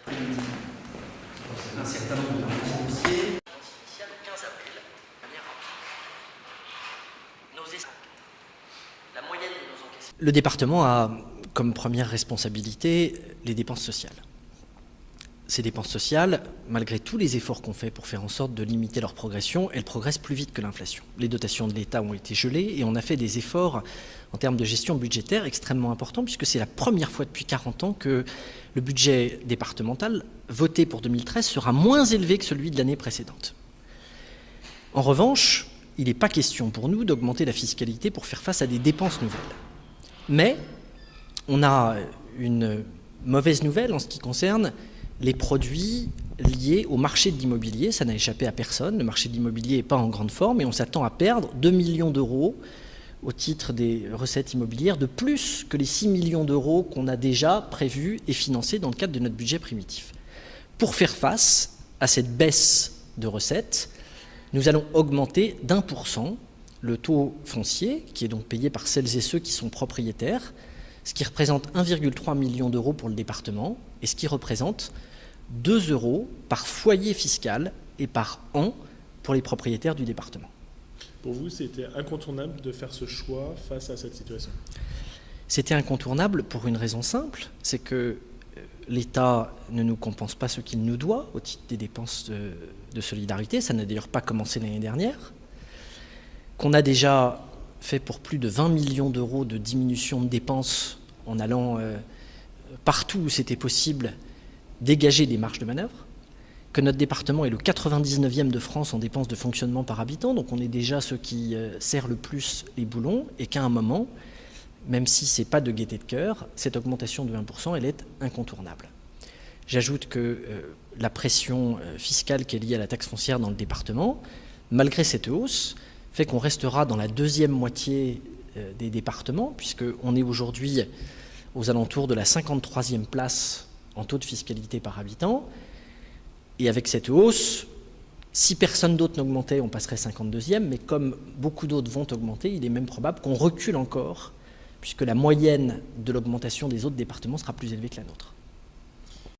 Un certain nombre de dossiers. 15 avril, la moyenne de nos encaissements. Le département a comme première responsabilité les dépenses sociales. Ces dépenses sociales, malgré tous les efforts qu'on fait pour faire en sorte de limiter leur progression, elles progressent plus vite que l'inflation. Les dotations de l'État ont été gelées et on a fait des efforts en termes de gestion budgétaire extrêmement importants puisque c'est la première fois depuis 40 ans que le budget départemental voté pour 2013 sera moins élevé que celui de l'année précédente. En revanche, il n'est pas question pour nous d'augmenter la fiscalité pour faire face à des dépenses nouvelles. Mais on a une mauvaise nouvelle en ce qui concerne les produits liés au marché de l'immobilier. Ça n'a échappé à personne. Le marché de l'immobilier n'est pas en grande forme et on s'attend à perdre 2 millions d'euros au titre des recettes immobilières, de plus que les 6 millions d'euros qu'on a déjà prévus et financés dans le cadre de notre budget primitif. Pour faire face à cette baisse de recettes, nous allons augmenter d'1% le taux foncier, qui est donc payé par celles et ceux qui sont propriétaires, ce qui représente 1,3 million d'euros pour le département et ce qui représente 2 euros par foyer fiscal et par an pour les propriétaires du département. Pour vous, c'était incontournable de faire ce choix face à cette situation? C'était incontournable pour une raison simple, c'est que l'État ne nous compense pas ce qu'il nous doit au titre des dépenses de solidarité. Ça n'a d'ailleurs pas commencé l'année dernière. Qu'on a déjà fait pour plus de 20 millions d'euros de diminution de dépenses en allant partout où c'était possible dégager des marges de manœuvre, que notre département est le 99e de France en dépenses de fonctionnement par habitant, donc on est déjà ceux qui serrent le plus les boulons, et qu'à un moment, même si ce n'est pas de gaieté de cœur, cette augmentation de 1%, elle est incontournable. J'ajoute que la pression fiscale qui est liée à la taxe foncière dans le département, malgré cette hausse, fait qu'on restera dans la deuxième moitié des départements, puisqu'on est aujourd'hui aux alentours de la 53e place en taux de fiscalité par habitant. Et avec cette hausse, si personne d'autre n'augmentait, on passerait 52e, mais comme beaucoup d'autres vont augmenter, il est même probable qu'on recule encore, puisque la moyenne de l'augmentation des autres départements sera plus élevée que la nôtre.